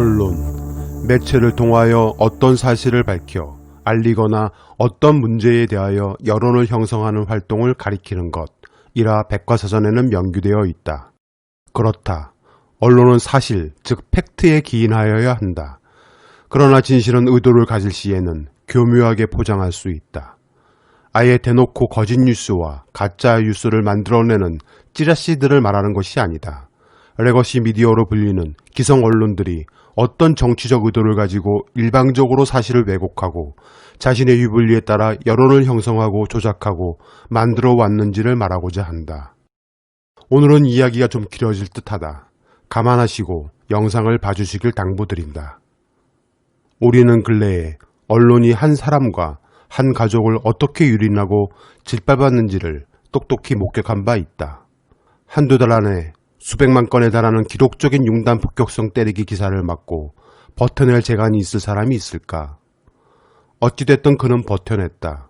언론, 매체를 통하여 어떤 사실을 밝혀 알리거나 어떤 문제에 대하여 여론을 형성하는 활동을 가리키는 것이라 백과사전에는 명기되어 있다. 그렇다. 언론은 사실, 즉 팩트에 기인하여야 한다. 그러나 진실은 의도를 가질 시에는 교묘하게 포장할 수 있다. 아예 대놓고 거짓 뉴스와 가짜 뉴스를 만들어내는 찌라시들을 말하는 것이 아니다. 레거시 미디어로 불리는 기성 언론들이 어떤 정치적 의도를 가지고 일방적으로 사실을 왜곡하고 자신의 유불리에 따라 여론을 형성하고 조작하고 만들어 왔는지를 말하고자 한다. 오늘은 이야기가 좀 길어질 듯하다. 감안하시고 영상을 봐주시길 당부드린다. 우리는 근래에 언론이 한 사람과 한 가족을 어떻게 유린하고 짓밟았는지를 똑똑히 목격한 바 있다. 한두 달 안에 수백만 건에 달하는 기록적인 융단 폭격성 때리기 기사를 맞고 버텨낼 재간이 있을 사람이 있을까? 어찌됐든 그는 버텨냈다.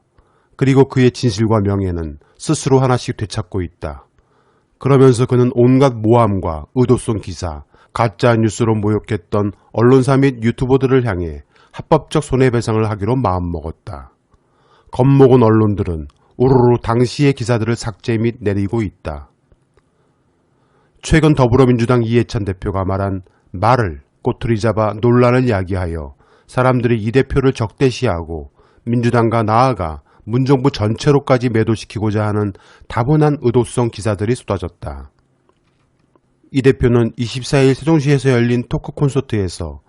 그리고 그의 진실과 명예는 스스로 하나씩 되찾고 있다. 그러면서 그는 온갖 모함과 의도성 기사, 가짜 뉴스로 모욕했던 언론사 및 유튜버들을 향해 합법적 손해배상을 하기로 마음먹었다. 겁먹은 언론들은 우르르 당시의 기사들을 삭제 및 내리고 있다. 최근 더불어민주당 이해찬 대표가 말한 말을 꼬투리 잡아 논란을 야기하여 사람들이 이 대표를 적대시하고 민주당과 나아가 문정부 전체로까지 매도시키고자 하는 다분한 의도성 기사들이 쏟아졌다. 이 대표는 24일 세종시에서 열린 토크 콘서트에서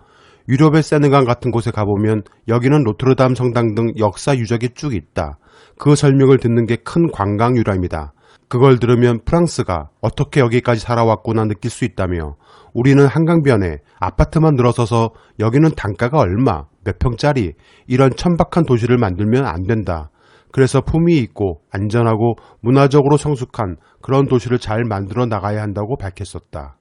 유럽의 세느강 같은 곳에 가보면 여기는 노트르담 성당 등 역사 유적이 쭉 있다. 그 설명을 듣는 게 큰 관광 유람이다. 그걸 들으면 프랑스가 어떻게 여기까지 살아왔구나 느낄 수 있다며 우리는 한강변에 아파트만 늘어서서 여기는 단가가 얼마, 몇 평짜리 이런 천박한 도시를 만들면 안 된다. 그래서 품위 있고 안전하고 문화적으로 성숙한 그런 도시를 잘 만들어 나가야 한다고 밝혔었다.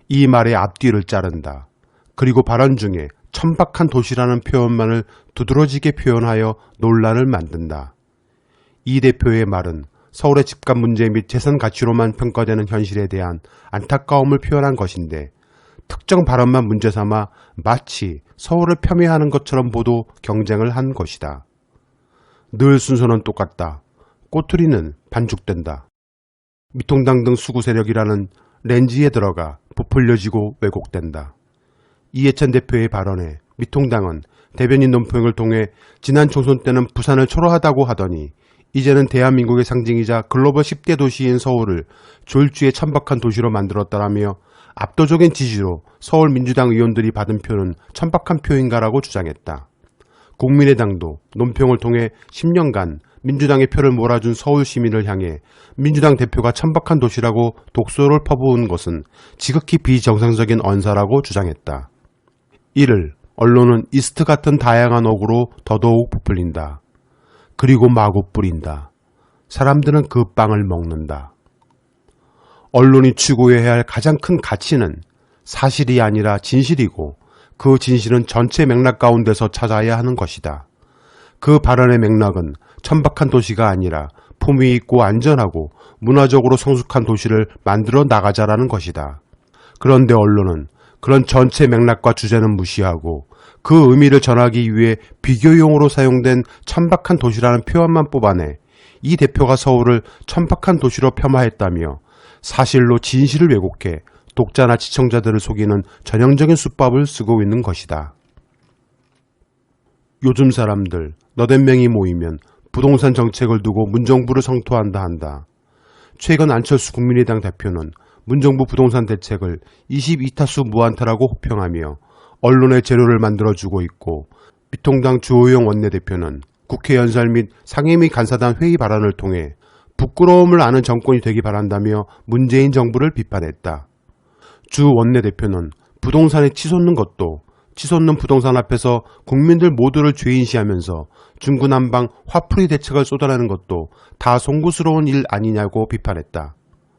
이 말의 앞뒤를 자른다. 그리고 발언 중에 천박한 도시라는 표현만을 두드러지게 표현하여 논란을 만든다. 이 대표의 말은 서울의 집값 문제 및 재산 가치로만 평가되는 현실에 대한 안타까움을 표현한 것인데 특정 발언만 문제 삼아 마치 서울을 폄훼하는 것처럼 보도 경쟁을 한 것이다. 늘 순서는 똑같다. 꼬투리는 반죽된다. 미통당 등 수구 세력이라는 렌즈에 들어가 부풀려지고 왜곡된다. 이해찬 대표의 발언에 미통당은 대변인 논평을 통해 지난 총선 때는 부산을 초라하다고 하더니 이제는 대한민국의 상징이자 글로벌 10대 도시인 서울을 졸주의 천박한 도시로 만들었다라며 압도적인 지지로 서울 민주당 의원들이 받은 표는 천박한 표인가라고 주장했다. 국민의당도 논평을 통해 10년간 민주당의 표를 몰아준 서울 시민을 향해 민주당 대표가 천박한 도시라고 독소를 퍼부은 것은 지극히 비정상적인 언사라고 주장했다. 이를 언론은 이스트 같은 다양한 어구로 더더욱 부풀린다. 그리고 마구 뿌린다. 사람들은 그 빵을 먹는다. 언론이 추구해야 할 가장 큰 가치는 사실이 아니라 진실이고 그 진실은 전체 맥락 가운데서 찾아야 하는 것이다. 그 발언의 맥락은 천박한 도시가 아니라 품위 있고 안전하고 문화적으로 성숙한 도시를 만들어 나가자라는 것이다. 그런데 언론은 그런 전체 맥락과 주제는 무시하고 그 의미를 전하기 위해 비교용으로 사용된 천박한 도시라는 표현만 뽑아내 이 대표가 서울을 천박한 도시로 폄하했다며 사실로 진실을 왜곡해 독자나 시청자들을 속이는 전형적인 수법을 쓰고 있는 것이다. 요즘 사람들 너댓 명이 모이면 부동산 정책을 두고 문정부를 성토한다 한다. 최근 안철수 국민의당 대표는 문정부 부동산 대책을 22타수 무안타라고 호평하며 언론의 재료를 만들어주고 있고 미통당 주호영 원내대표는 국회 연설 및 상임위 간사단 회의 발언을 통해 부끄러움을 아는 정권이 되기 바란다며 문재인 정부를 비판했다. 주 원내대표는 부동산에 치솟는 것도 치솟는 부동산 앞에서 국민들 모두를 죄인시하면서 중구난방 화풀이 대책을 쏟아내는 것도 다 송구스러운 일 아니냐고 비판했다.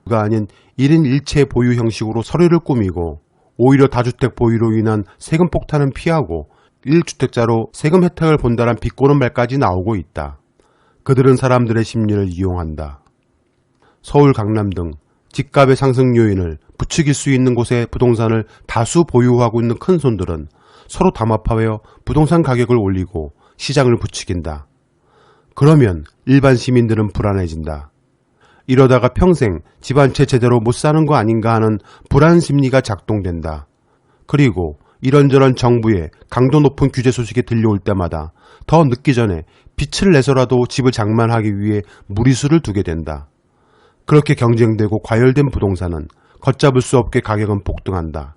가 아닌 1인 1채 보유 형식으로 서류를 꾸미고 오히려 다주택 보유로 인한 세금 폭탄은 피하고 1주택자로 세금 혜택을 본다란 비꼬는 말까지 나오고 있다. 그들은 사람들의 심리를 이용한다. 서울, 강남 등 집값의 상승 요인을 부추길 수 있는 곳에 부동산을 다수 보유하고 있는 큰손들은 서로 담합하여 부동산 가격을 올리고 시장을 부추긴다. 그러면 일반 시민들은 불안해진다. 이러다가 평생 집 한 채 제대로 못 사는 거 아닌가 하는 불안 심리가 작동된다. 그리고 이런저런 정부의 강도 높은 규제 소식이 들려올 때마다 더 늦기 전에 빚을 내서라도 집을 장만하기 위해 무리수를 두게 된다. 그렇게 경쟁되고 과열된 부동산은 걷잡을 수 없게 가격은 폭등한다.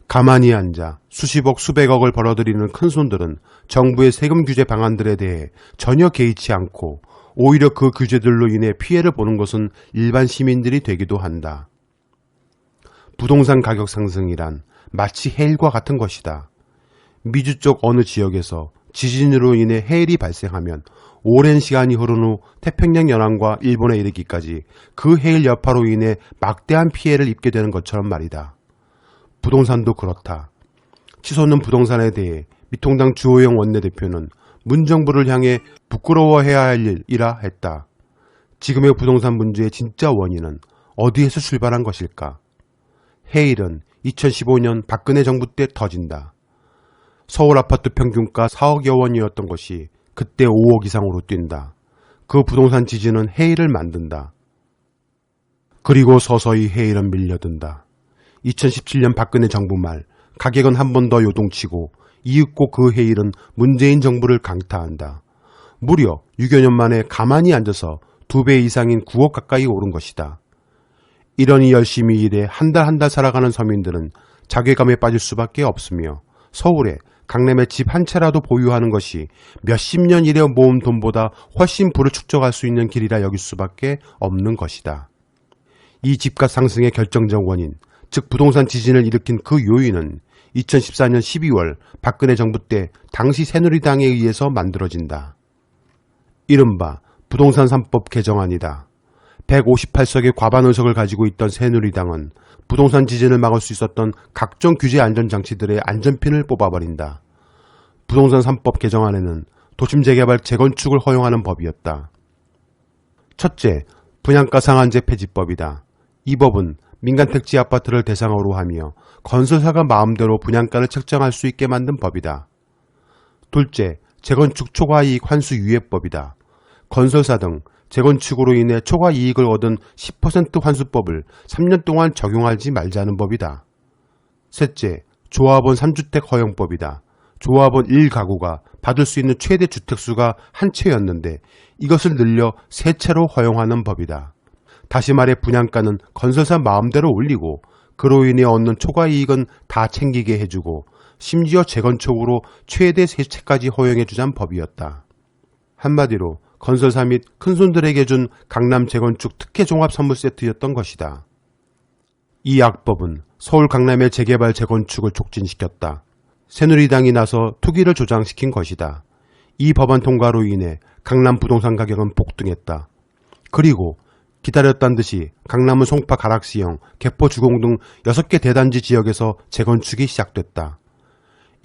가만히 앉아 수십억 수백억을 벌어들이는 큰손들은 정부의 세금 규제 방안들에 대해 전혀 개의치 않고 오히려 그 규제들로 인해 피해를 보는 것은 일반 시민들이 되기도 한다. 부동산 가격 상승이란 마치 해일과 같은 것이다. 미주 쪽 어느 지역에서 지진으로 인해 해일이 발생하면 오랜 시간이 흐른 후 태평양 연안과 일본에 이르기까지 그 해일 여파로 인해 막대한 피해를 입게 되는 것처럼 말이다. 부동산도 그렇다. 치솟는 부동산에 대해 미통당 주호영 원내대표는 문정부를 향해 부끄러워해야 할 일이라 했다. 지금의 부동산 문제의 진짜 원인은 어디에서 출발한 것일까? 해일은 2015년 박근혜 정부 때 터진다. 서울 아파트 평균가 4억여 원이었던 것이 그때 5억 이상으로 뛴다. 그 부동산 지진은 해일을 만든다. 그리고 서서히 해일은 밀려든다. 2017년 박근혜 정부 말 가격은 한 번 더 요동치고 이윽고 그 해일은 문재인 정부를 강타한다. 무려 6여 년 만에 가만히 앉아서 2배 이상인 9억 가까이 오른 것이다. 이러니 열심히 일해 한 달 한 달 살아가는 서민들은 자괴감에 빠질 수밖에 없으며 서울에 강남에 집 한 채라도 보유하는 것이 몇십 년 일에 모은 돈보다 훨씬 부를 축적할 수 있는 길이라 여길 수밖에 없는 것이다. 이 집값 상승의 결정적 원인, 즉 부동산 지진을 일으킨 그 요인은 2014년 12월 박근혜 정부 때 당시 새누리당에 의해서 만들어진다. 이른바 부동산 3법 개정안이다. 158석의 과반 의석을 가지고 있던 새누리당은 부동산 지진을 막을 수 있었던 각종 규제 안전장치들의 안전핀을 뽑아버린다. 부동산 3법 개정안에는 도심 재개발 재건축을 허용하는 법이었다. 첫째, 분양가 상한제 폐지법이다. 이 법은 민간 택지 아파트를 대상으로 하며 건설사가 마음대로 분양가를 책정할 수 있게 만든 법이다. 둘째, 재건축 초과이익 환수 유예법이다. 건설사 등 재건축으로 인해 초과이익을 얻은 10% 환수법을 3년 동안 적용하지 말자는 법이다. 셋째, 조합원 3주택 허용법이다. 조합원 1가구가 받을 수 있는 최대 주택수가 한 채였는데 이것을 늘려 3채로 허용하는 법이다. 다시 말해 분양가는 건설사 마음대로 올리고 그로 인해 얻는 초과이익은 다 챙기게 해주고 심지어 재건축으로 최대 3채까지 허용해주자는 법이었다. 한마디로 건설사 및 큰손들에게 준 강남 재건축 특혜 종합 선물 세트였던 것이다. 이 악법은 서울 강남의 재개발 재건축을 촉진시켰다. 새누리당이 나서 투기를 조장시킨 것이다. 이 법안 통과로 인해 강남 부동산 가격은 폭등했다. 그리고 기다렸단 듯이 강남은 송파 가락시형, 개포 주공 등 6개 대단지 지역에서 재건축이 시작됐다.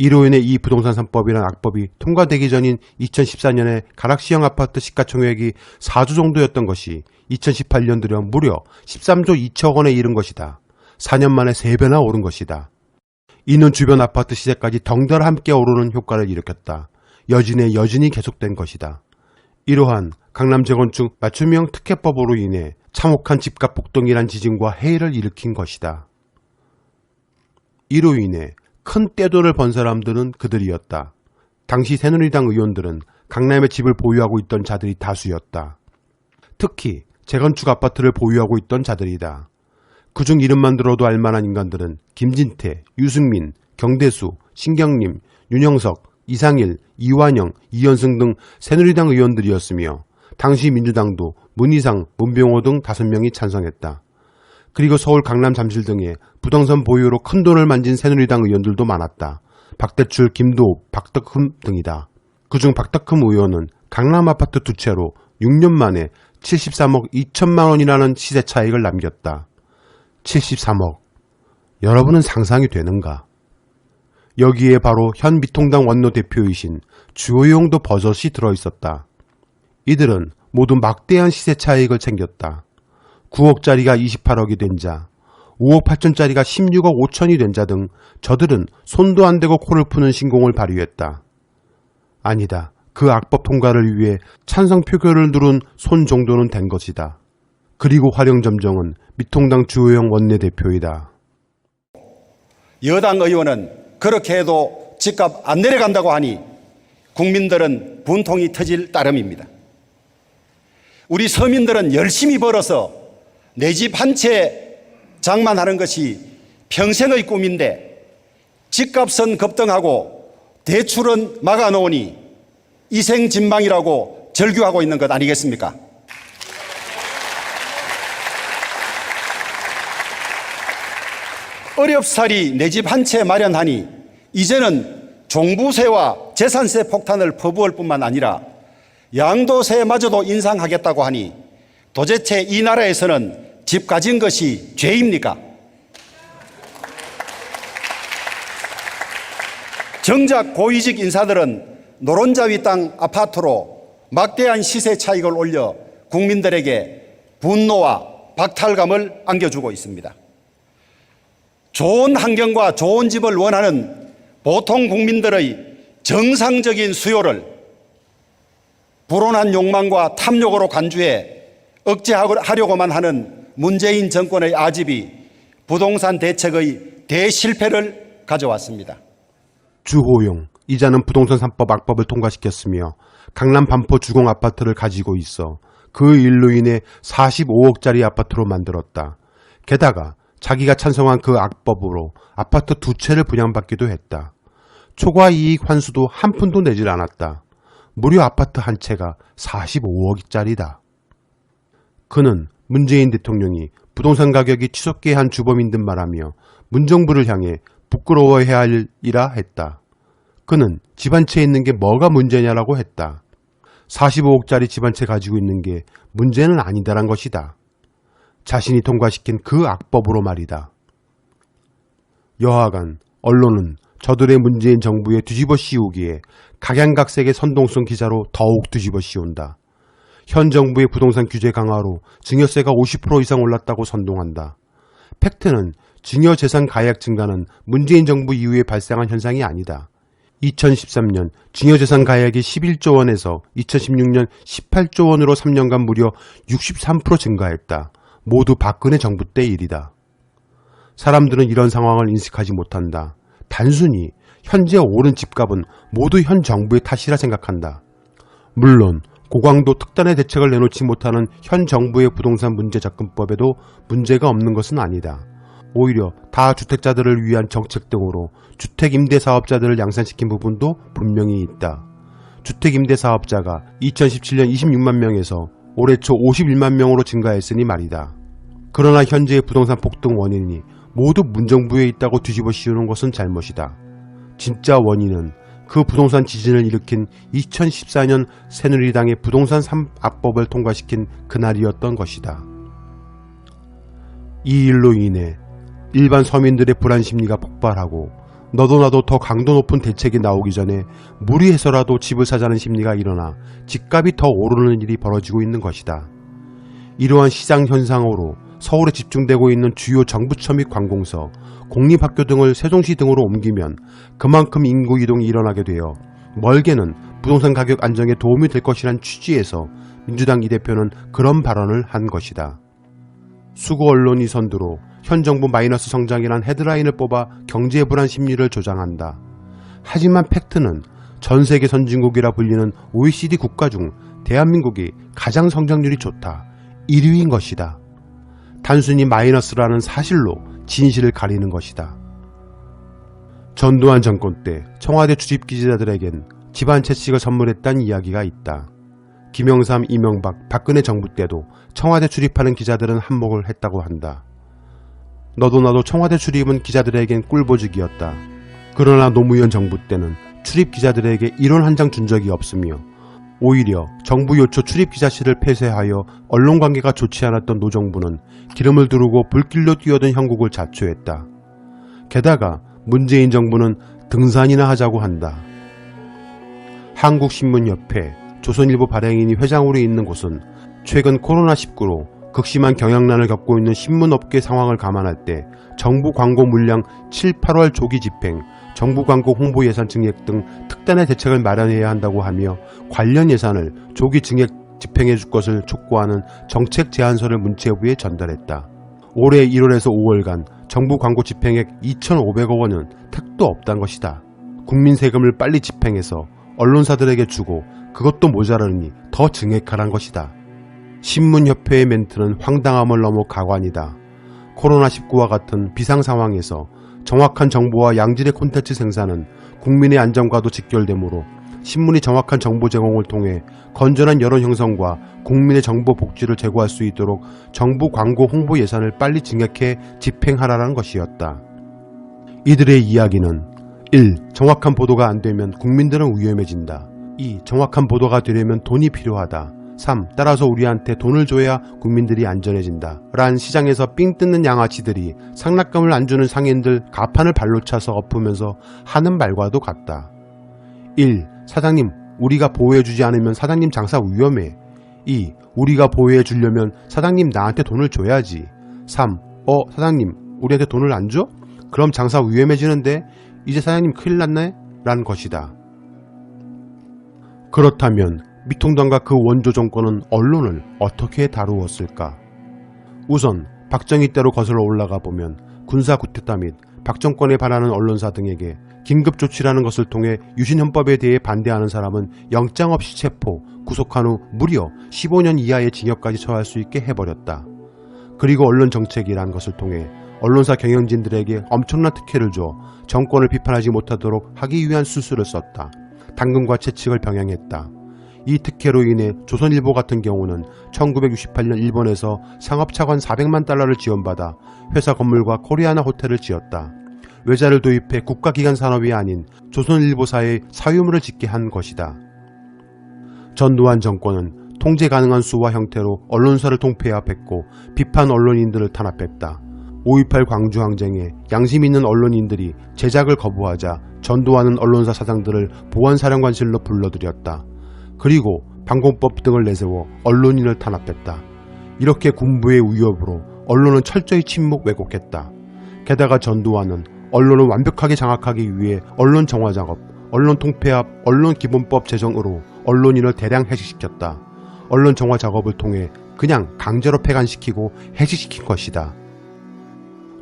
이로 인해 이 부동산 3법이란 악법이 통과되기 전인 2014년에 가락시형 아파트 시가총액이 4조 정도였던 것이 2018년 들여 무려 13조 2천 원에 이른 것이다. 4년 만에 3배나 오른 것이다. 이는 주변 아파트 시세까지 덩달아 함께 오르는 효과를 일으켰다. 여진에 여진이 계속된 것이다. 이러한 강남 재건축 맞춤형 특혜법으로 인해 참혹한 집값 폭등이란 지진과 해일을 일으킨 것이다. 이로 인해 큰 떼돈을 번 사람들은 그들이었다. 당시 새누리당 의원들은 강남에 집을 보유하고 있던 자들이 다수였다. 특히 재건축 아파트를 보유하고 있던 자들이다. 그중 이름만 들어도 알만한 인간들은 김진태, 유승민, 경대수, 신경림, 윤영석, 이상일, 이완영, 이현승 등 새누리당 의원들이었으며 당시 민주당도 문희상, 문병호 등 5명이 찬성했다. 그리고 서울 강남 잠실 등의 부동산 보유로 큰 돈을 만진 새누리당 의원들도 많았다. 박대출, 김도읍, 박덕흠 등이다. 그중 박덕흠 의원은 강남 아파트 2채로 6년 만에 73억 2천만 원이라는 시세 차익을 남겼다. 73억. 여러분은 상상이 되는가? 여기에 바로 현 미통당 원로대표이신 주호영도 버젓이 들어있었다. 이들은 모두 막대한 시세 차익을 챙겼다. 9억짜리가 28억이 된 자, 5억 8천짜리가 16억 5천이 된 자 등 저들은 손도 안 대고 코를 푸는 신공을 발휘했다. 아니다. 그 악법 통과를 위해 찬성 표결을 누른 손 정도는 된 것이다. 그리고 활용점정은 미통당 주호영 원내대표이다. 여당 의원은 그렇게 해도 집값 안 내려간다고 하니 국민들은 분통이 터질 따름입니다. 우리 서민들은 열심히 벌어서 내 집 한 채 장만하는 것이 평생의 꿈인데 집값은 급등하고 대출은 막아놓으니 이생진망이라고 절규하고 있는 것 아니겠습니까? 어렵사리 내 집 한 채 마련하니 이제는 종부세와 재산세 폭탄을 퍼부을 뿐만 아니라 양도세마저도 인상하겠다고 하니 도대체 이 나라에서는 집 가진 것이 죄입니까? 정작 고위직 인사들은 노른자위 땅 아파트로 막대한 시세 차익을 올려 국민들에게 분노와 박탈감을 안겨주고 있습니다. 좋은 환경과 좋은 집을 원하는 보통 국민들의 정상적인 수요를 불온한 욕망과 탐욕으로 간주해 억제하려고만 하는 문재인 정권의 아집이 부동산 대책의 대실패를 가져왔습니다. 주호영, 이자는 부동산 3법 악법을 통과시켰으며 강남 반포 주공 아파트를 가지고 있어 그 일로 인해 45억짜리 아파트로 만들었다. 게다가 자기가 찬성한 그 악법으로 아파트 2채를 분양받기도 했다. 초과 이익 환수도 한 푼도 내질 않았다. 무려 아파트 한 채가 45억짜리다. 그는 문재인 대통령이 부동산 가격이 치솟게 한 주범인 듯 말하며 문정부를 향해 부끄러워해야 할 일이라 했다. 그는 집 한 채에 있는 게 뭐가 문제냐라고 했다. 45억짜리 집 한 채 가지고 있는 게 문제는 아니다란 것이다. 자신이 통과시킨 그 악법으로 말이다. 여하간 언론은 저들의 문재인 정부에 뒤집어 씌우기에 각양각색의 선동성 기사로 더욱 뒤집어 씌운다. 현 정부의 부동산 규제 강화로 증여세가 50% 이상 올랐다고 선동한다. 팩트는 증여재산 가액 증가는 문재인 정부 이후에 발생한 현상이 아니다. 2013년 증여재산 가액이 11조 원에서 2016년 18조 원으로 3년간 무려 63% 증가했다. 모두 박근혜 정부 때 일이다. 사람들은 이런 상황을 인식하지 못한다. 단순히 현재 오른 집값은 모두 현 정부의 탓이라 생각한다. 물론 고강도 특단의 대책을 내놓지 못하는 현 정부의 부동산 문제 접근법에도 문제가 없는 것은 아니다. 오히려 다주택자들을 위한 정책 등으로 주택임대사업자들을 양산시킨 부분도 분명히 있다. 주택임대사업자가 2017년 26만 명에서 올해 초 51만 명으로 증가했으니 말이다. 그러나 현재의 부동산 폭등 원인이 모두 문정부에 있다고 뒤집어 씌우는 것은 잘못이다. 진짜 원인은 그 부동산 지진을 일으킨 2014년 새누리당의 부동산 3악법을 통과시킨 그날이었던 것이다. 이 일로 인해 일반 서민들의 불안 심리가 폭발하고 너도 나도 더 강도 높은 대책이 나오기 전에 무리해서라도 집을 사자는 심리가 일어나 집값이 더 오르는 일이 벌어지고 있는 것이다. 이러한 시장 현상으로 서울에 집중되고 있는 주요 정부처 및 관공서, 공립학교 등을 세종시 등으로 옮기면 그만큼 인구 이동이 일어나게 되어 멀게는 부동산 가격 안정에 도움이 될 것이란 취지에서 민주당 이 대표는 그런 발언을 한 것이다. 수구 언론이 선두로 현 정부 마이너스 성장이란 헤드라인을 뽑아 경제 불안 심리를 조장한다. 하지만 팩트는 전 세계 선진국이라 불리는 OECD 국가 중 대한민국이 가장 성장률이 좋다. 1위인 것이다. 단순히 마이너스라는 사실로 진실을 가리는 것이다. 전두환 정권 때 청와대 출입 기자들에겐 집 한 채씩을 선물했다는 이야기가 있다. 김영삼, 이명박, 박근혜 정부 때도 청와대 출입하는 기자들은 한몫을 했다고 한다. 너도 나도 청와대 출입은 기자들에겐 꿀보직이었다. 그러나 노무현 정부 때는 출입 기자들에게 1원 한 장 준 적이 없으며 오히려 정부 요초 출입기자실을 폐쇄하여 언론관계가 좋지 않았던 노정부는 기름을 두르고 불길로 뛰어든 형국을 자초했다. 게다가 문재인 정부는 등산이나 하자고 한다. 한국신문협회, 조선일보 발행인이 회장으로 있는 곳은 최근 코로나19로 극심한 경영난을 겪고 있는 신문업계 상황을 감안할 때 정부 광고 물량 7, 8월 조기 집행, 정부 광고 홍보 예산 증액 등 특단의 대책을 마련해야 한다고 하며 관련 예산을 조기 증액 집행해 줄 것을 촉구하는 정책 제안서를 문체부에 전달했다. 올해 1월에서 5월간 정부 광고 집행액 2,500억 원은 택도 없다는 것이다. 국민 세금을 빨리 집행해서 언론사들에게 주고 그것도 모자라니 더 증액하란 것이다. 신문협회의 멘트는 황당함을 넘어 가관이다. 코로나19와 같은 비상 상황에서 정확한 정보와 양질의 콘텐츠 생산은 국민의 안전과도 직결되므로 신문이 정확한 정보 제공을 통해 건전한 여론 형성과 국민의 정보 복지를 제고할 수 있도록 정부 광고 홍보 예산을 빨리 증액해 집행하라는 것이었다. 이들의 이야기는 1. 정확한 보도가 안 되면 국민들은 위험해진다. 2. 정확한 보도가 되려면 돈이 필요하다. 3. 따라서 우리한테 돈을 줘야 국민들이 안전해진다. 란 시장에서 삥 뜯는 양아치들이 상납금을 안 주는 상인들 가판을 발로 차서 엎으면서 하는 말과도 같다. 1. 사장님, 우리가 보호해주지 않으면 사장님 장사 위험해. 2. 우리가 보호해주려면 사장님 나한테 돈을 줘야지. 3. 사장님, 우리한테 돈을 안 줘? 그럼 장사 위험해지는데 이제 사장님 큰일 났네? 란 것이다. 그렇다면 미통당과 그 원조 정권은 언론을 어떻게 다루었을까? 우선 박정희 때로 거슬러 올라가 보면 군사 쿠데타 및 박 정권에 반하는 언론사 등에게 긴급조치라는 것을 통해 유신헌법에 대해 반대하는 사람은 영장 없이 체포, 구속한 후 무려 15년 이하의 징역까지 처할 수 있게 해버렸다. 그리고 언론정책이란 것을 통해 언론사 경영진들에게 엄청난 특혜를 줘 정권을 비판하지 못하도록 하기 위한 수수를 썼다. 당근과 채찍을 병행했다. 이 특혜로 인해 조선일보 같은 경우는 1968년 일본에서 상업차관 400만 달러를 지원받아 회사 건물과 코리아나 호텔을 지었다. 외자를 도입해 국가기관 산업이 아닌 조선일보사의 사유물을 짓게 한 것이다. 전두환 정권은 통제 가능한 수와 형태로 언론사를 통폐합했고 비판 언론인들을 탄압했다. 5.18 광주항쟁에 양심 있는 언론인들이 제작을 거부하자 전두환은 언론사 사장들을 보안사령관실로 불러들였다. 그리고 방공법 등을 내세워 언론인을 탄압했다. 이렇게 군부의 위협으로 언론은 철저히 침묵 왜곡했다. 게다가 전두환은 언론을 완벽하게 장악하기 위해 언론 정화 작업, 언론 통폐합, 언론 기본법 제정으로 언론인을 대량 해직시켰다. 언론 정화 작업을 통해 그냥 강제로 폐간시키고 해직시킨 것이다.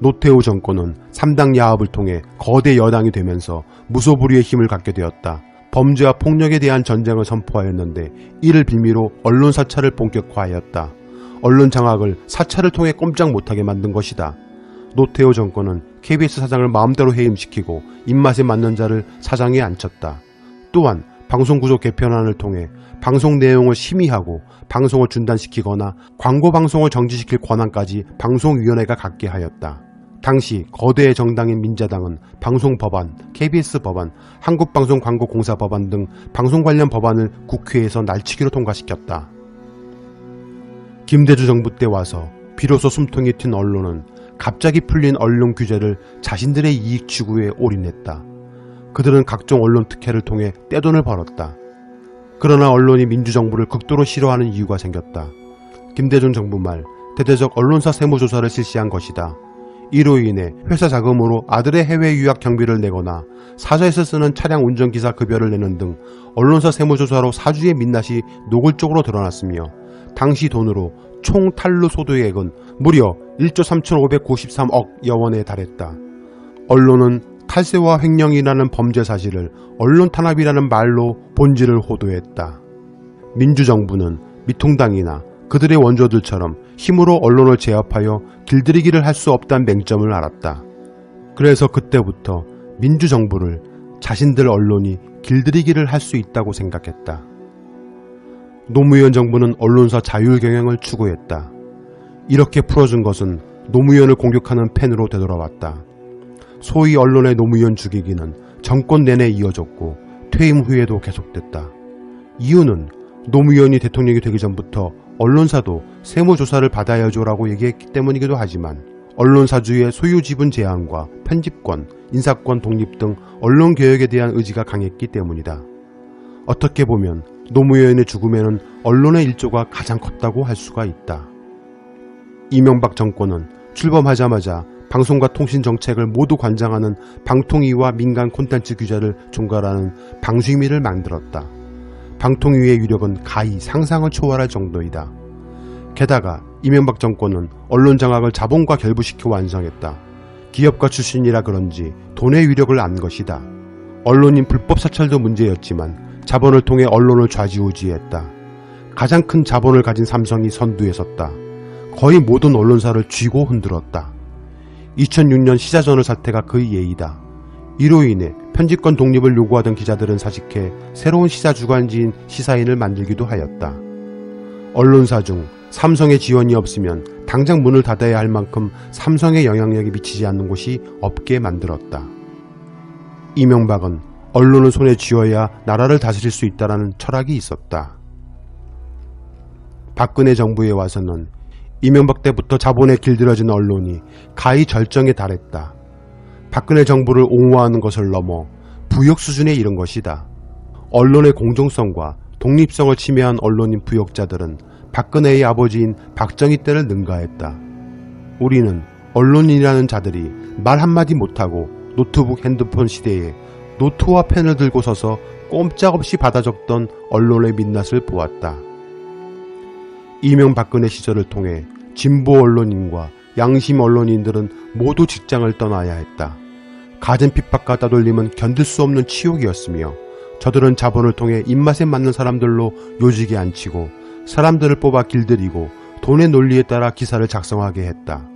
노태우 정권은 3당 야합을 통해 거대 여당이 되면서 무소불위의 힘을 갖게 되었다. 범죄와 폭력에 대한 전쟁을 선포하였는데 이를 빌미로 언론 사찰을 본격화하였다. 언론 장악을 사찰을 통해 꼼짝 못하게 만든 것이다. 노태우 정권은 KBS 사장을 마음대로 해임시키고 입맛에 맞는 자를 사장에 앉혔다. 또한 방송구조 개편안을 통해 방송 내용을 심의하고 방송을 중단시키거나 광고 방송을 정지시킬 권한까지 방송위원회가 갖게 하였다. 당시 거대 정당인 민자당은 방송법안, KBS 법안, 한국방송광고공사법안 등 방송 관련 법안을 국회에서 날치기로 통과시켰다. 김대중 정부 때 와서 비로소 숨통이 튄 언론은 갑자기 풀린 언론 규제를 자신들의 이익 추구에 올인했다. 그들은 각종 언론 특혜를 통해 떼돈을 벌었다. 그러나 언론이 민주정부를 극도로 싫어하는 이유가 생겼다. 김대중 정부 말 대대적 언론사 세무조사를 실시한 것이다. 이로 인해 회사 자금으로 아들의 해외 유학 경비를 내거나 사저에서 쓰는 차량 운전기사 급여를 내는 등 언론사 세무조사로 사주의 민낯이 노골적으로 드러났으며 당시 돈으로 총 탈루 소득액은 무려 1조 3,593억 여원에 달했다. 언론은 탈세와 횡령이라는 범죄 사실을 언론 탄압이라는 말로 본질을 호도했다. 민주정부는 미통당이나 그들의 원조들처럼 힘으로 언론을 제압하여 길들이기를 할 수 없다는 맹점을 알았다. 그래서 그때부터 민주정부를 자신들 언론이 길들이기를 할 수 있다고 생각했다. 노무현 정부는 언론사 자율경영을 추구했다. 이렇게 풀어준 것은 노무현을 공격하는 펜으로 되돌아왔다. 소위 언론의 노무현 죽이기는 정권 내내 이어졌고 퇴임 후에도 계속됐다. 이유는 노무현이 대통령이 되기 전부터 언론사도 세무조사를 받아야죠라고 얘기했기 때문이기도 하지만 언론사주의 소유지분 제한과 편집권, 인사권 독립 등 언론개혁에 대한 의지가 강했기 때문이다. 어떻게 보면 노무현의 죽음에는 언론의 일조가 가장 컸다고 할 수가 있다. 이명박 정권은 출범하자마자 방송과 통신 정책을 모두 관장하는 방통위와 민간 콘텐츠 규제를 총괄하는 방심위를 만들었다. 방통위의 위력은 가히 상상을 초월할 정도이다. 게다가 이명박 정권은 언론 장악을 자본과 결부시켜 완성했다. 기업가 출신이라 그런지 돈의 위력을 안 것이다. 언론인 불법 사찰도 문제였지만 자본을 통해 언론을 좌지우지했다. 가장 큰 자본을 가진 삼성이 선두에 섰다. 거의 모든 언론사를 쥐고 흔들었다. 2006년 시사저널 사태가 그 예이다. 이로 인해 편집권 독립을 요구하던 기자들은 사직해 새로운 시사주간지인 시사인을 만들기도 하였다. 언론사 중 삼성의 지원이 없으면 당장 문을 닫아야 할 만큼 삼성의 영향력이 미치지 않는 곳이 없게 만들었다. 이명박은 언론을 손에 쥐어야 나라를 다스릴 수 있다는 철학이 있었다. 박근혜 정부에 와서는 이명박 때부터 자본에 길들여진 언론이 가히 절정에 달했다. 박근혜 정부를 옹호하는 것을 넘어 부역 수준에 이른 것이다. 언론의 공정성과 독립성을 침해한 언론인 부역자들은 박근혜의 아버지인 박정희 때를 능가했다. 우리는 언론인이라는 자들이 말 한마디 못하고 노트북 핸드폰 시대에 노트와 펜을 들고 서서 꼼짝없이 받아 적던 언론의 민낯을 보았다. 이명박근혜 시절을 통해 진보 언론인과 양심 언론인들은 모두 직장을 떠나야 했다. 갖은 핍박과 따돌림은 견딜 수 없는 치욕이었으며 저들은 자본을 통해 입맛에 맞는 사람들로 요직에 앉히고 사람들을 뽑아 길들이고 돈의 논리에 따라 기사를 작성하게 했다.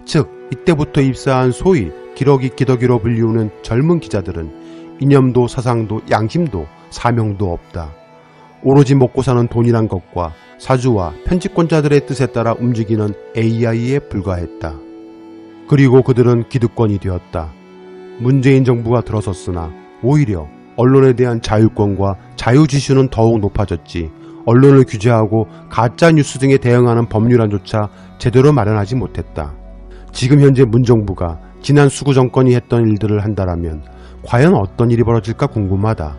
즉 이때부터 입사한 소위 기러기 기덕이로 불리우는 젊은 기자들은 이념도 사상도 양심도 사명도 없다. 오로지 먹고 사는 돈이란 것과 사주와 편집권자들의 뜻에 따라 움직이는 AI에 불과했다. 그리고 그들은 기득권이 되었다. 문재인 정부가 들어섰으나 오히려 언론에 대한 자율권과 자유지슈는 더욱 높아졌지 언론을 규제하고 가짜뉴스 등에 대응하는 법률안조차 제대로 마련하지 못했다. 지금 현재 문정부가 지난 수구 정권이 했던 일들을 한다라면 과연 어떤 일이 벌어질까 궁금하다.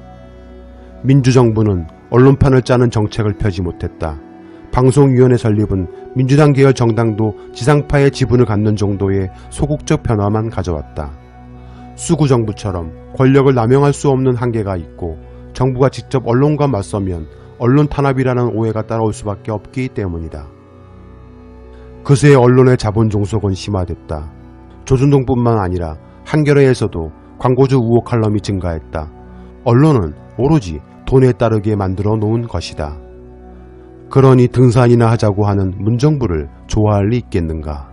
민주정부는 언론판을 짜는 정책을 펴지 못했다. 방송위원회 설립은 민주당 계열 정당도 지상파의 지분을 갖는 정도의 소극적 변화만 가져왔다. 수구 정부처럼 권력을 남용할 수 없는 한계가 있고 정부가 직접 언론과 맞서면 언론 탄압이라는 오해가 따라올 수밖에 없기 때문이다. 그새 언론의 자본 종속은 심화됐다. 조선동뿐만 아니라 한겨레에서도 광고주 우호 칼럼이 증가했다. 언론은 오로지 돈에 따르게 만들어 놓은 것이다. 그러니 등산이나 하자고 하는 문정부를 좋아할 리 있겠는가.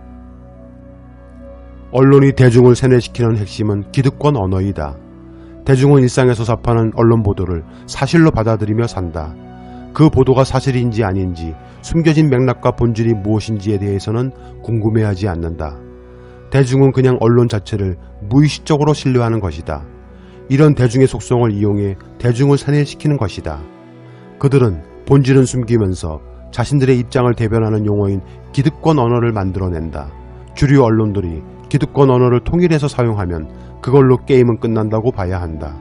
언론이 대중을 세뇌시키는 핵심은 기득권 언어이다. 대중은 일상에서 접하는 언론 보도를 사실로 받아들이며 산다. 그 보도가 사실인지 아닌지 숨겨진 맥락과 본질이 무엇인지에 대해서는 궁금해하지 않는다. 대중은 그냥 언론 자체를 무의식적으로 신뢰하는 것이다. 이런 대중의 속성을 이용해 대중을 세뇌시키는 것이다. 그들은 본질은 숨기면서 자신들의 입장을 대변하는 용어인 기득권 언어를 만들어낸다. 주류 언론들이 기득권 언어를 통일해서 사용하면 그걸로 게임은 끝난다고 봐야 한다.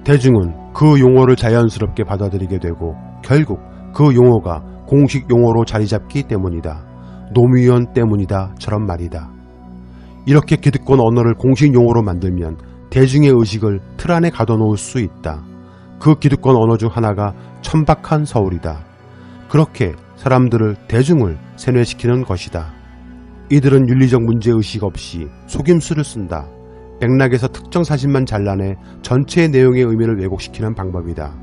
대중은 그 용어를 자연스럽게 받아들이게 되고 결국 그 용어가 공식 용어로 자리 잡기 때문이다. 노무현 때문이다처럼 말이다. 이렇게 기득권 언어를 공식 용어로 만들면 대중의 의식을 틀 안에 가둬놓을 수 있다. 그 기득권 언어 중 하나가 천박한 서울이다. 그렇게 사람들을 대중을 세뇌시키는 것이다. 이들은 윤리적 문제의식 없이 속임수를 쓴다. 맥락에서 특정 사실만 잘라내 전체의 내용의 의미를 왜곡시키는 방법이다.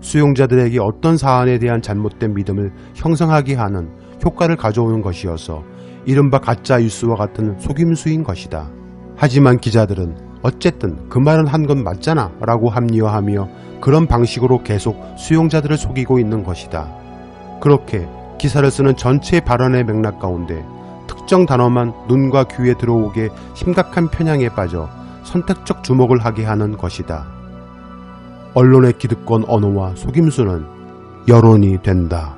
수용자들에게 어떤 사안에 대한 잘못된 믿음을 형성하게 하는 효과를 가져오는 것이어서 이른바 가짜 뉴스와 같은 속임수인 것이다. 하지만 기자들은 어쨌든 그 말은 한 건 맞잖아 라고 합리화하며 그런 방식으로 계속 수용자들을 속이고 있는 것이다. 그렇게 기사를 쓰는 전체 발언의 맥락 가운데 특정 단어만 눈과 귀에 들어오게 심각한 편향에 빠져 선택적 주목을 하게 하는 것이다. 언론의 기득권 언어와 속임수는 여론이 된다.